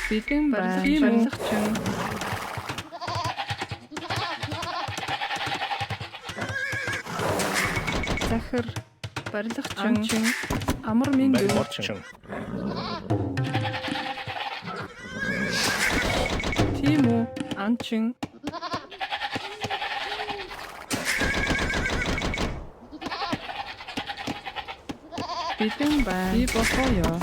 Бэлэн барилгачин. Захир барилгачин. Амар минь морчин. Тийм үү? Анчин. Бэлэн байна. Би болохоо.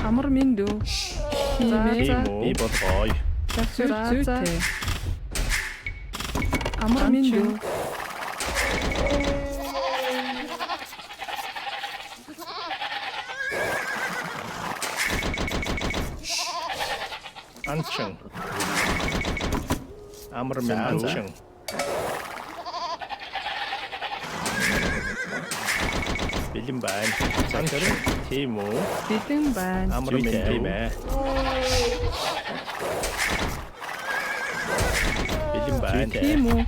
Амар минь дүү. Тийм үү? Би болгоё. Захир зүйтэй. Амар минь дүү. Анчин. Амар минь анчин. Бэлэн байна. Захир тийм үү? Бэлэн байна. Амар минь тийм ээ. Бэлэн байна. Тийм үү?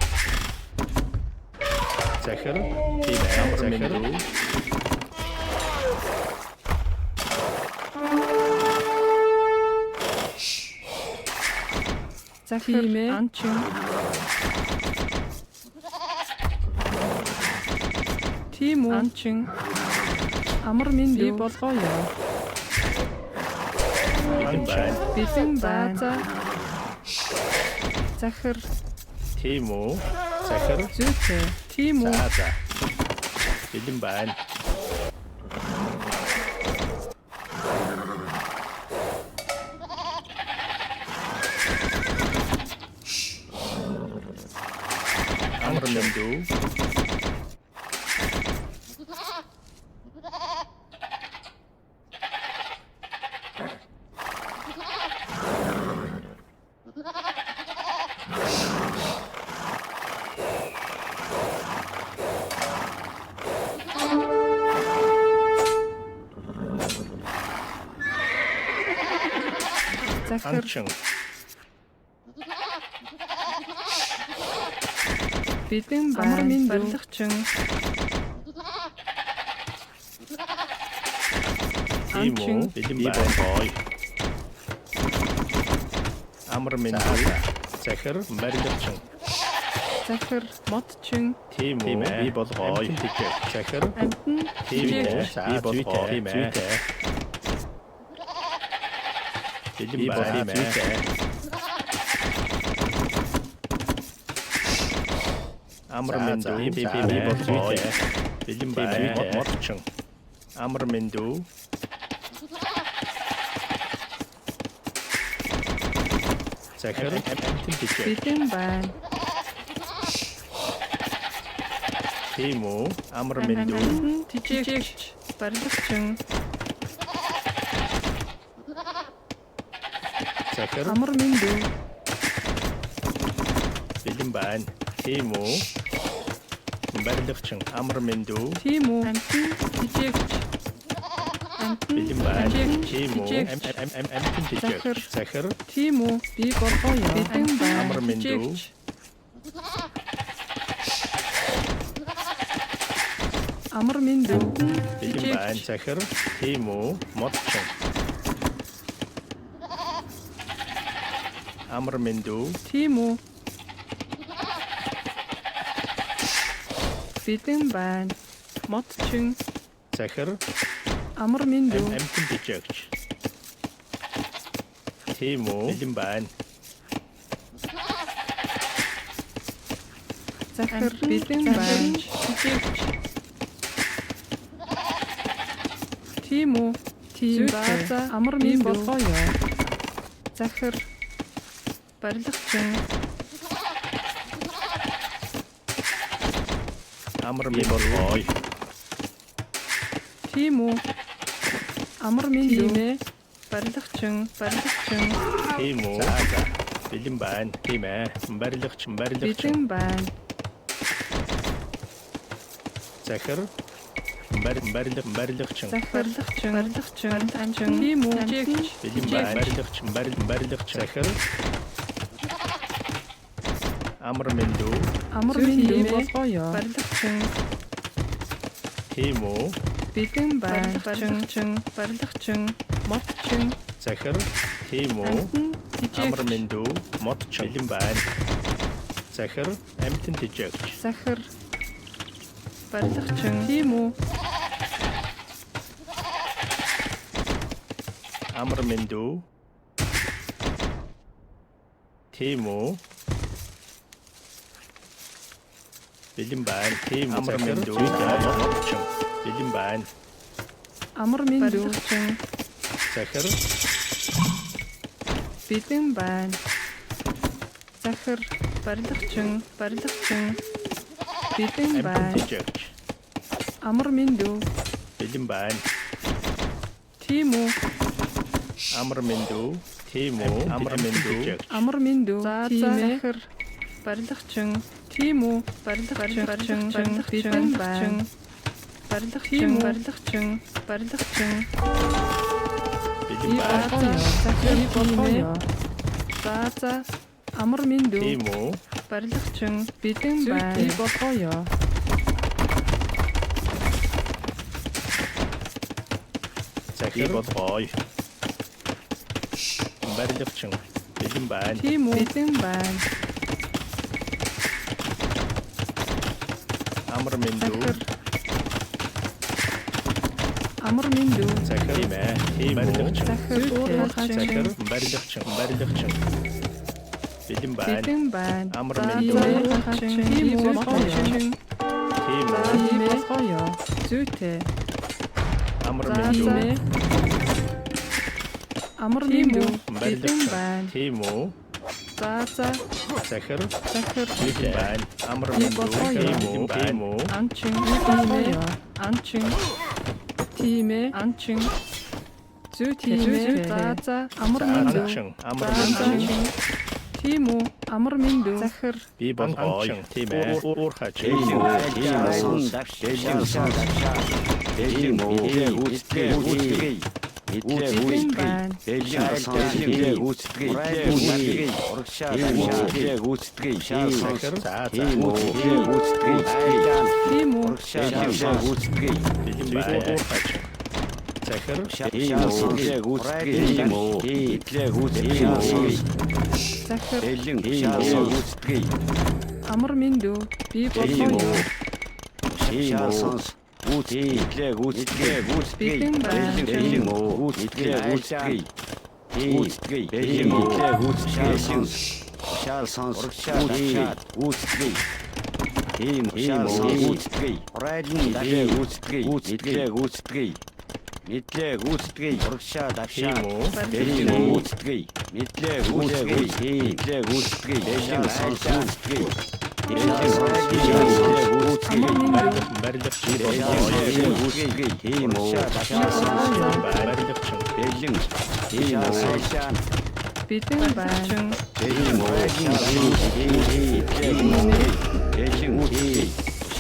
Захир тийм ээ. Амар минь дүү. Захир анчин. Тийм үү? Анчин. Амар минь дүү. Би болгоё. Анчин. Бэлэн байна. Захир Тийм үү? Захир зүйтэй. Тийм үү? за. Бэлэн байна. Амар минь дүү. Захир Анчин. бэлэн байна. Амар минь барилгачин. Тийм үү? Бэлэн байна. Амар минь дүү. Захир барилгачин. Захир модчин. Тийм үү? Би болгоё. Захир Амтэн тийм ээ. Би болгоё. Тийм ээ. Бэлэн байна. Амар минь дүү. Би болгоё. Бэлэн байна. Модчин. Амар минь дүү. Захир бэлэн байна. тийм үү? Амар минь дүү. Тижээгч барилгачин. Захир Амар минь дүү. бэлэн байна. Тийм үү? Барилгачин. Амар минь дүү. Тийм үү? Амтэн тижээгч. Амтэн Бэлэн байна. тижээгч. Тийм үү? Амтэн тижээгч. Захир Тийм үү? Би болгоё. Бэлэн байна. Амар минь дүү. Амар минь дүү. Бэлэн байна. Захир тийм үү? Модчин. Амар минь дүү. Тийм үү? Бэлэн байна. Модчин. Захир Амар минь дүү. амтэн тижээгч. Тийм үү? Бэлэн байна. Захир бэлэн байна. Тижээгч. Тийм үү? Тийм база. Амар минь болгоё. Захир барилгачин. Амар минь болгоё. Тийм үү? Амар минь дүү. Барилгачин. Тийм үү? Бэлэн байна. Тийм ээ. Барилгачин. Бэлэн байна. Захир барилгачин. Барилгачин. Тийм үү? Тижээгч. Бэлэн байна. Барилгачин. Захир амар минь дүү. Амар минь дүү болгоё. Барилгачин. Тийм үү? Бэлэн байна. Барилгачин. Мотчин. Захир тийм үү? Амтэн Амар тижээгч. минь дүү модчин бэлэн байна. Захир амтэн тижээгч. Захир. Барилгачин. Тийм үү? Амар минь дүү. Тийм үү? Бэлэн байна. Тийм амар минь дүү модчин бэлэн байна. Амар минь дүү. Захир Бэлэн байна. Захир. Барилгачин. Бэлэн амтэн байна. тижээгч. Амар минь дүү. Бэлэн байна. Тийм үү? Амар минь дүү. Тийм үү? Амар минь дүү. Амар минь дүү. Захир. Барилгачин. Тийм үү? Барилгачин. Бэлэн байна. Барилгачин. Бэлэн И байна. захир болгоё. За. Амар минь дүү. Тийм үү? Барилгачин. Бэлэн байна. И болгоё. Захир болгоё. Барилгачин бэлэн байна. Тийм үү? Бэлэн байна. Амар минь дүү. Захир. Амар минь дүү. Захир тийм ээ. Тийм барилгачин. Захир Захир барилгачин. Бэлэн байна. Бэлэн байна. Амар За, минь дүү. Тийм үү? Болгоё. Тийм За, үү? тийм болгоё. Зүйтэй. Амар За, минь дүү. Амар минь дүү. Бэлэн Барилгачин. байна. Тийм үү? За. Захир Захир. бэлэн байна. Амар минь дүү. Тийм үү? Анчин. Болгоё. Анчин. Тийм ээ. Анчин. Зүйтэй. За. Амар минь дүү. Анчин. Амар минь дүү. Анчин. Тийм үү? Амар минь дүү. Захир. Би болгоё. Тийм ээ. Уурхач. Бэлэн байна. Захир. За. Тийм үү? Бэлэн байна. Уурхач. Захир. Захир. Амар минь дүү. Би болгоё. Бэлэн байна. Тийм үү? Барилгачин. Барилгачин. Бэлэн байна. Амар минь дүү. Уурхач. Тийм үү? Би болгоё. Захир. Захир. Тийм үү? Барилгачин. Бэлэн байна. Бэлэн байна. Амар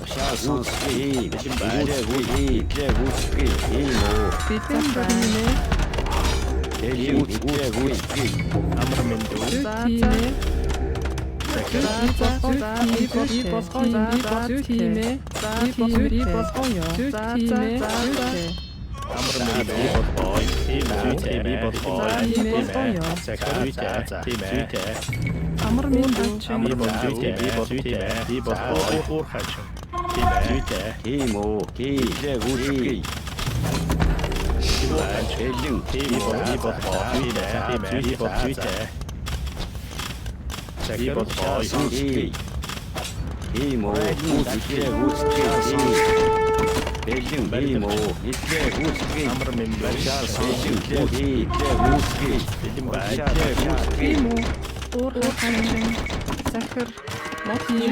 минь дүү. Тийм ээ. Захир. Би болгоё. Тийм ээ. Би болгоё. Амар минь дүү. Болгоё. Тийм үү? Би болгоё. Захир. Тийм ээ. Амар минь дүү. Амар минь дүү. Би болгоё. Уурхач. Тийм ээ. Тийм үү? Уурхачин. Захир. Тийм ээ.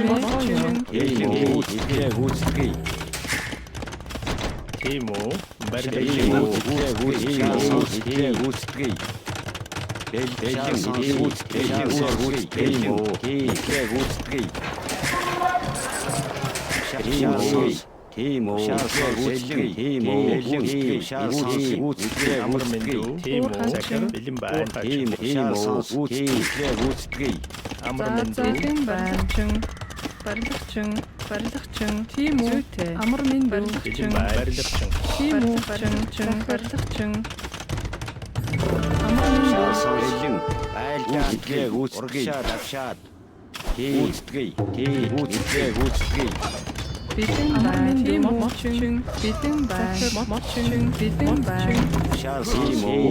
Тийм үү? Тийм үү. Бэлэн. Тийм үү. Амар минь дүү. Тийм үү. Захир бэлэн байна. Тийм үү. Тийм. Амар За минь дүү. бэлэн барилгачин. Барилгачин. Тийм үү. Амар минь Бэлэн барилгачин. байна. Барилгачин. Тийм үү. Барилгачин. Амар минь Бэлэн. Байлдаан. Урагшаад авшаад. Тийм. Тийм. бэлэн байна. Тийм үү. Бэлэн байна. Бэлэн байна. Тийм үү.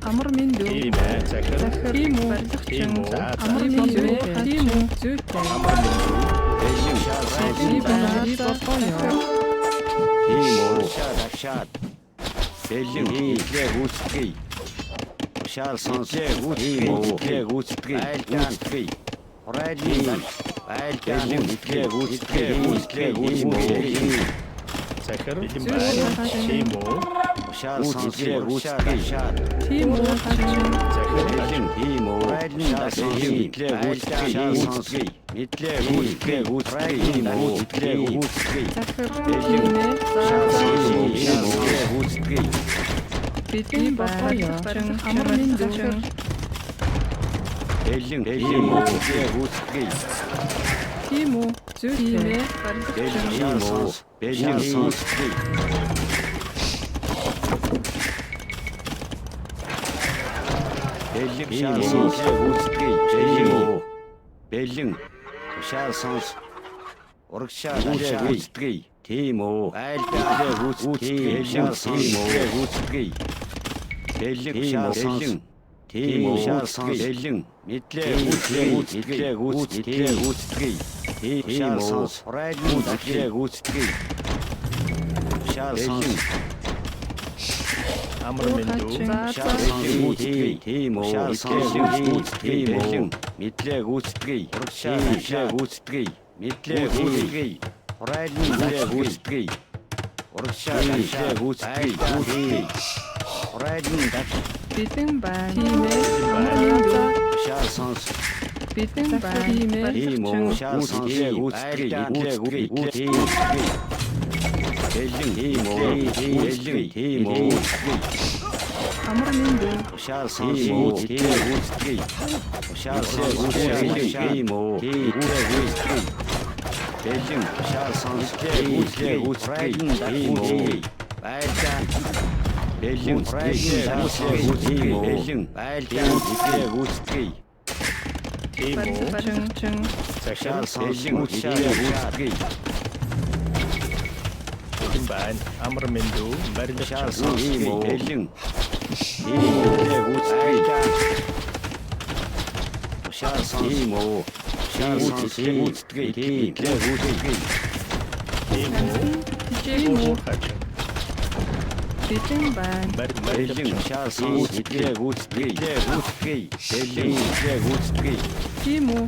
Амар минь дүү. Тийм ээ. Захир. Тийм үү. Барилгачин. Тийм үү. Амар минь дүү. Тийм үү. Зүйтэй. Амар минь дүү. Бэлэн. Тийм байна. Болгоё. Тийм үү. Авшаад. Бэлэн. Тийм. Шаар сонс. Тийм үү. Байлдаан. Урайлын. Байлдаан. Захир бэлэн байна. Тийм үү. Шаар сонс. Тийм үү. Захир Бэлэн. Тийм үү. Шаар сонс. Мэдлээ гүйцэтгэе. Тийм үү. Захир тийм ээ. Бэлэн болгоё. Амар минь дүү. Бэлэн. Тийм үү. Тийм үү. Зүйтэй. Барилгачин. Бэлэн сонс. Бэлэн сонс. Бэлэн. Шаар сонс. Урагшаа гүйцэтгэе. Тийм үү. Байлдаан гүйцэтгэе. Шаар сонс. Бэлэн. Шаар сонс. Тийм үү. Шаар сонс. Бэлэн. Мэдлээ гүйцэтгэе. Тийм үү. Урайлын гүйцэтгэе. Шаар сонс. амар минь дүү. Шаар сонс. Тийм үү. Шаар сонс. Тийм үү. Мэдлээ гүйцэтгэе. Урагшаа гүйцэтгэе. Мэдлээ гүйцэтгэе. Урайлын гүйцэтгэе. Урагшаа гүйцэтгэе. Урайлын Бэлэн байна. Тийм ээ. Амар минь дүү. шаар сонс. Бэлэн байна. Тийм ээ. Тийм үү. Шаар сонс. Гүйцэтгэе. Бэлэн. Тийм үү. Тийм үү. Амар минь дүү. Шаар сонс. Гүйцэтгэе. Шаар сонс. Тийм үү. Гүйцэтгэе. Бэлэн. Шаар сонс. Гүйцэтгэе. Тийм үү. Байлдаан. Бэлэн. Шаар сонс. Бэлэн. Байлдаан. Гүйцэтгэе. Тийм үү. Барилгачин. Шаар сонс. Гүйцэтгэе. Бэлэн байна. Амар минь дүү. Шаар Барилгачин. сонс. Бэлэн. Тийм үү. Гүйцэтгэе. Шаар сонс. Тийм үү. Шаар сонс. Гүйцэтгэе. Тийм үү. Тийм үү. Хачин. Бэлэн байна. Бэлэн. Барилгачин. Шаар сонс. Гүйцэтгэе. Бэлэн. Гүйцэтгэе. Тийм үү.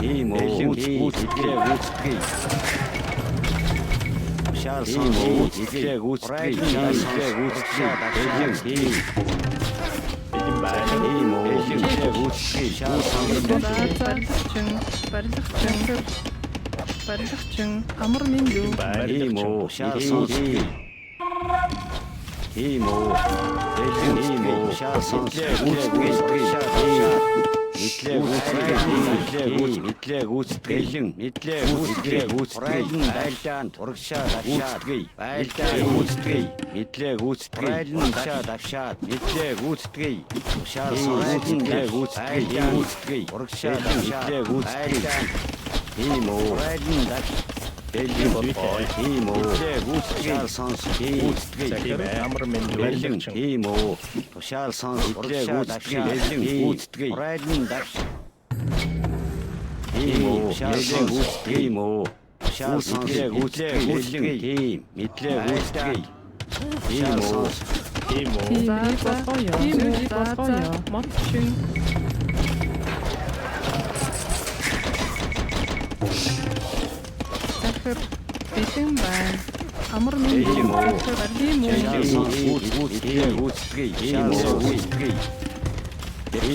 Тийм үү. Гүйцэтгэе. Шаар сонс. Гүйцэтгэе. Шаар сонс. Бэлэн. Тийм. Бэлэн байна. Тийм үү. Гүйцэтгэе. Шаар сонс. Барилгачин. Барилгачин. Амар минь дүү. Тийм үү. Шаар сонс. Тийм үү. Бэлэн. Шаар сонс. Мэдлээ гүйцэтгэе. Байлдаан. Урагшаа гүйцэтгэе. Байлдаан гүйцэтгэе. Мэдлээ гүйцэтгэе. Урагшаа авшаад. Мэдлээ гүйцэтгэе. Шаар сонс. Гүйцэтгэе. Урагшаа мэдлээ гүйцэтгэе. Тийм үү. Бэлэн болгоо. Тийм үү. Шаар сонс. Гүйцэтгэе. Захир амар минь дүү. Бэлэн. Барилгачин. Тийм үү. Шаар сонс. Гүйцэтгэе. Бэлэн гүйцэтгэе. Урайлын дагш. Тийм үү. Шаар сонс. Тийм үү. Шаар сонс. Гүйцэтгэе. Бэлэн. Тийм. Мэдлээ гүйцэтгэе. Шаар сонс. Тийм үү. Тийм болгоё. Тийм болгоё. Мотчин. Захир. Бэлэн байна. Амар минь дүү. Тийм үү. Шаар сонс. Гүйцэтгэе. Шаар сонс. Тийм үү.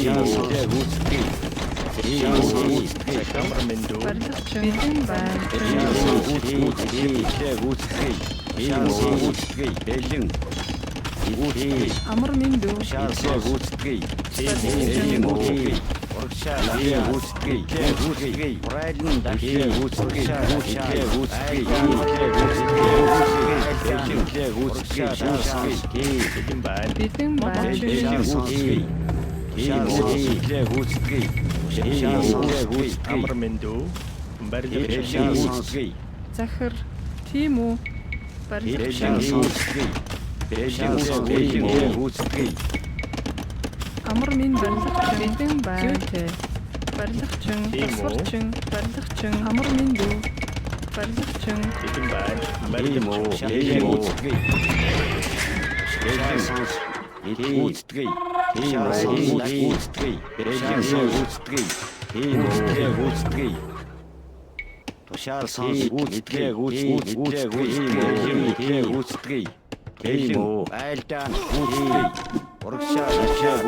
Шаар сонс. Гүйцэтгэе. Амар минь дүү. барилгачин бэлэн байна. Амар минь дүү. Бэлэн байна. Бэлэн байна. Амар минь дүү. Барилгачин. Захир тийм үү? Барилгачин амар минь барилгачин бэлэн байна. Барилгачин тасварчин барилгачин амар минь дүү. Барилгачин Бэлэн байна. Барилгачин. Тушаал сонс үтгээг айлдаан үтгээг урагшаа үтгээг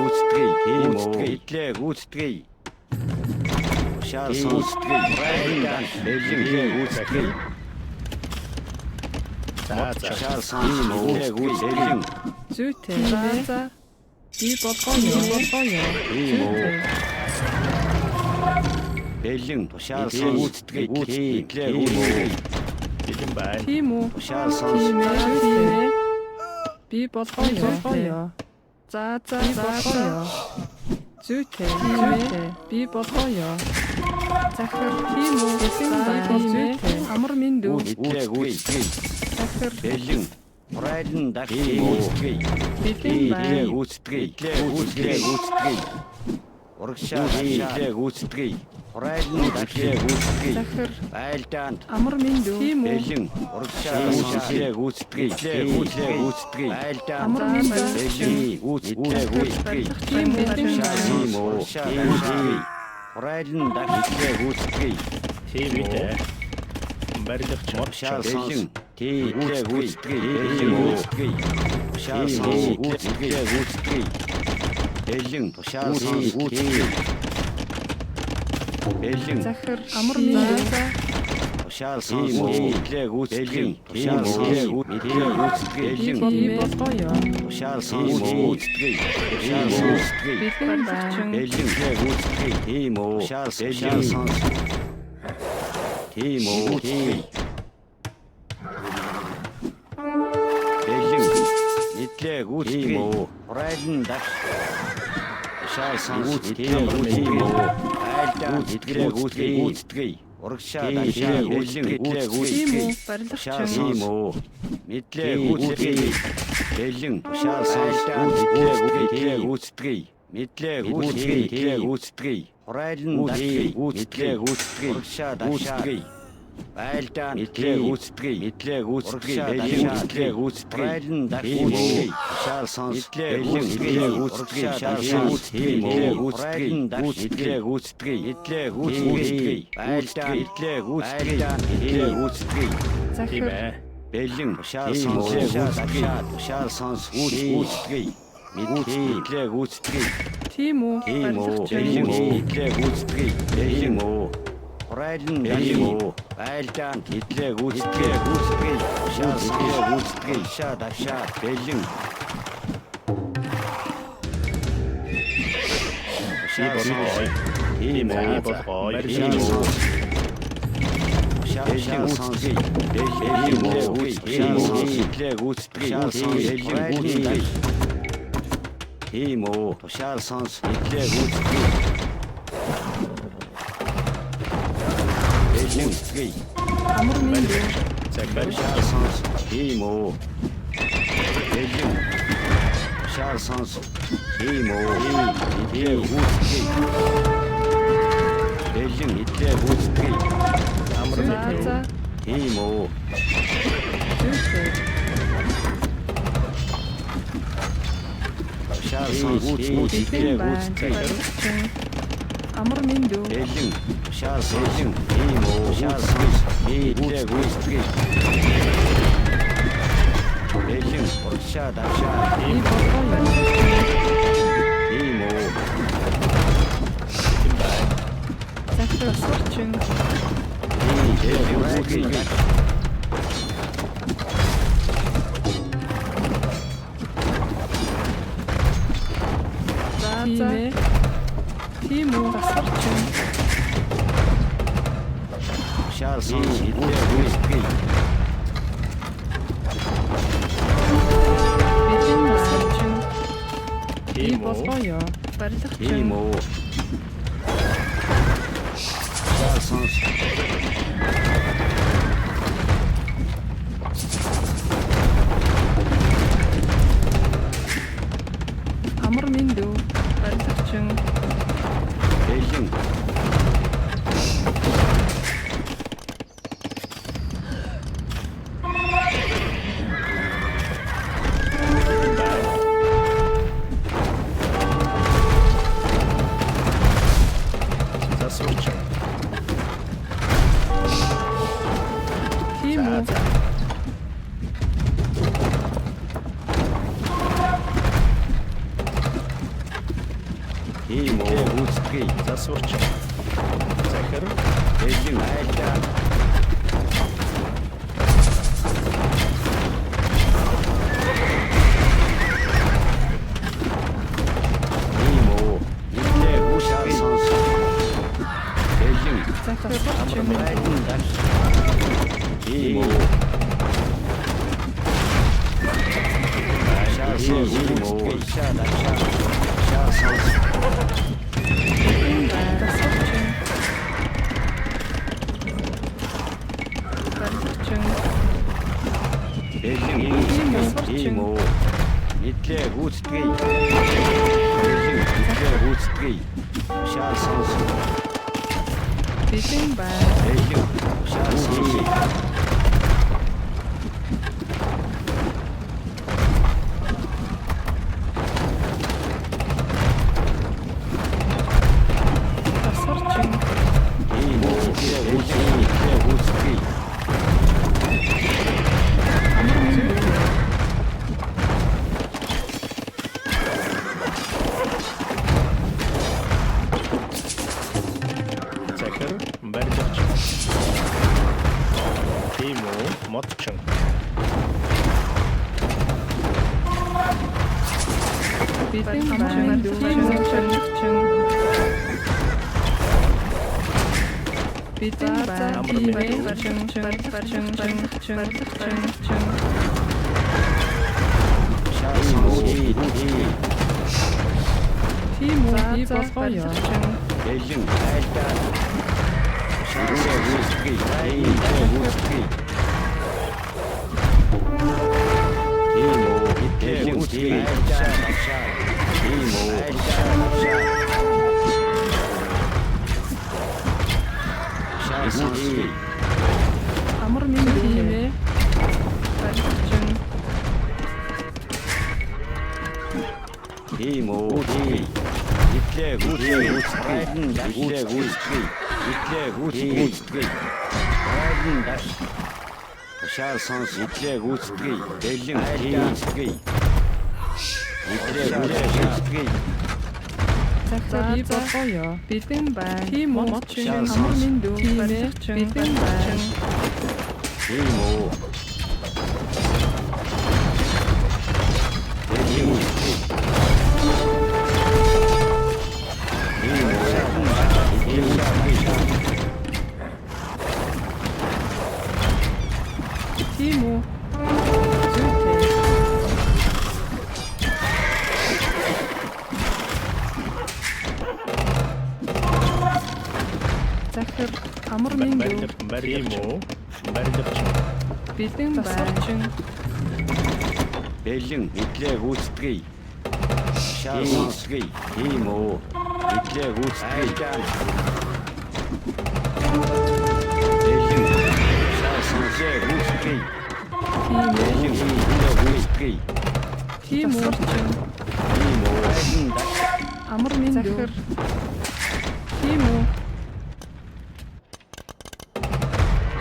тушаал сонс айлдаан үтгээг тушаал сонс үтгээг зүйтэй. За би болгоё. бэлэн тушаал сонс үтгээг Бэлэн байна. Тийм үү? тушаал сонс Тийм ээ. Би болгоё. За болгоё. Зүйтэй. Би болгоё. Захир тийм үү? Зүйтэй. Амар минь дүү. үтгээг Захир бэлэн урайлан дахин үтгээг бэлэн байна. үтгээг урагшаа үтгээг урайлан дахин үтгээг Захир айлдаан амар минь дүү. Тийм үү? бэлэн урагшаа үтгээг айлдаан Амар минь дүү. үтгээг Тийм бэлэн байна. урайлан дахин үтгээг Тийм үү? Барилгачин. урагшаа бэлэн үтгээг үтгээг урагшаа үтгээг бэлэн урагшаа үтгээг бэлэн Захир амар минь дүү. тушаал сонс үтгээг бэлэн тушаал сонс үтгээг Би болгоё. тушаал сонс үтгээг Бэлэн байна. бэлэн үтгээг тийм үү тушаал сонс тийм үү бэлэн нэтлэг үтгээг урайлан дах тушаал сонс тийм үү айлдаа нэтлэг үтгээг урагшаа дахиад бэлэн Тийм үтгээг үү? тушаал Барилгачин сонс мэдлэг үтгээг бэлэн тушаал сонс үтгээг мэдлэг үтгээг урайлан дахиад үтгээг урагшаа дахиад айлдаан мэдлэг үтгээг бэлэн мэдлэг урайлан дахиад тушаал сонс мэдлэг үтгээг урайлан дахиад мэдлэг айлдаан мэдлэг үтгээг Захир бэлэн тушаал сонс үтгээг мэдлэг үтгээг тийм үү? Барилгачин мэдлэг үтгээг бэлэн урайлан дахиад айлдаан мэдлэг үтгээг тушаал сонс үтгээг шаа бэлэн тушаал сонс Тийм үү? Барилгачин. тушаал сонс бэлэн мэдлэг үтгээг тийм үү тушаал сонс мэдлэг үтгээг бэлэн үтгээг амар минь дүү. тушаал сонс тийм үү бэлэн тушаал сонс тийм үү мэдлэг үтгээг бэлэн мэдлэг үтгээг Амар минь. За тийм үү зүйтэй. тушаал сонс Бэлэн мэдлэг байна. үтгээг Барилгачин амар минь дүү. бэлэн тушаал сонс тийм үү тушаал сонс мэдлэг үтгээг бэлэн урагшаа дахиад Би болгоё. тийм үү Бэлэн байна. Засварчин. Бэлэн үүсгэе. За. Тийм үү засварчин. Шаар сонс итлээ үүсгэе. Бэлэн засварчин. Тийм үү? Болгоё. Барилгачин. Тийм үү. Шаар сонс. Амар миндүү. Барилгачин. Бэлэн. Засварчин. Тийм үү. Тийм үү. Үүсгэе. Засварчин. Захир. Бэлэн айлаа. Тийм үү. Итлээ үүсгэе. Сонс. Бэлэн. Засварчин. Айдын даш. Тийм үү. Шаар сонс. Тийм үү. Шаар сонс. Засварчин. Барилгачин. Бэлэн. Тийм үү. Итлээ үүсгэе. Бэлэн. Итлээ үүсгэе. Шаар сонс. Бэлэн бай. Бэлэн. Шаар сонс. Засварчин. Тийм үү. Итлээ үүсгэе. Амар миндүү. Захир. Барилгачин. Тийм үү? Модчин. Бэлэн бай. Барилгачин. Бэлэн бай. Амар миндүү. Барилгачин. Шаар сонс. Тийм үү. Би болгоё. Бэлэн айлаа. Шаар үүсгэе. Үүсгэе. Тийм үү. Итлээ үүсгэе. Тийм үү. Шаар сонс. Амар миндүү тийм ээ. Барилгачин. Тийм үү. Итлээ үүсгэе. Итлээ үүсгэе. Итлээ үүсгэе. Айдын даш. Шаар сонс. Итлээ үүсгэе. Бэлэн үүсгэе. Итлээ үүсгэе. За би болгоё. Бэлэн бай. Тийм үү. Шаар Амар сонс. миндүү. Барилгачин. Бэлэн бай. Тийм үү. Бэлэн үүсгэе. Тийм үү. Тийм үү. Зүйтэй. Захир амар миндүү. Тийм үү? Барилгачин. Бэлэн бай. Бэлэн итлээ үүсгэе. Шаар сонсгоё. Тийм үү. Итлээ үүсгэе. Бэлэн шаар сонсгоё. Үүсгэе. Бэлэн итлээ үүсгэе. Тийм үү. Тийм үү. Амар миндүү. Тийм үү.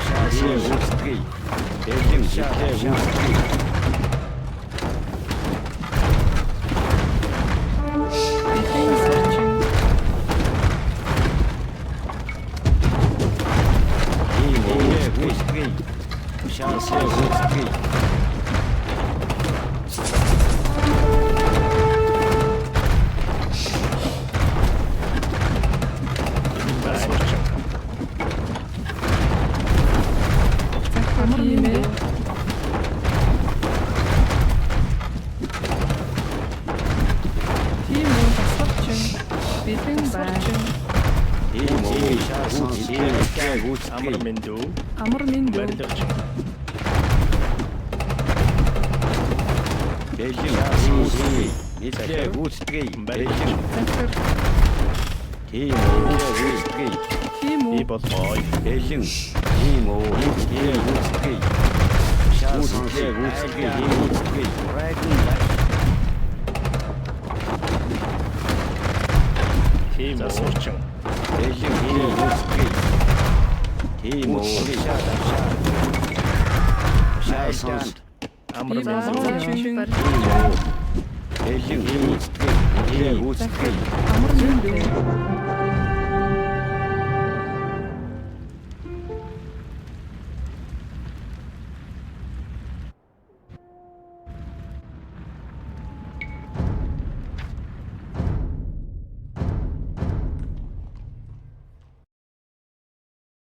Шаар үүсгэе. Бэлэн итлээ үүсгэе. шансыг үүсгэе. Асуурчин. Амар минь. Тийм үү тасалчин. Бэлэн байна. Тийм үү шансыг үүсгэе. Амар мэндүү. Амар минь. Барилгачин. Бэлэн үүсгэе. Мэдлэг үүсгэе. Барилгачин. Захир. Тийм үү үүсгэе. Тийм Би үү. болбой. Бэлэн тийм үү үүсгэе. Шансыг үүсгэе. Тийм асуурчин. Бэлэн үүсгэе. Тийм үү шансыг Амар Тийм мэндүү. асуурчин. Бэлэн үүсгэе. Амар минь.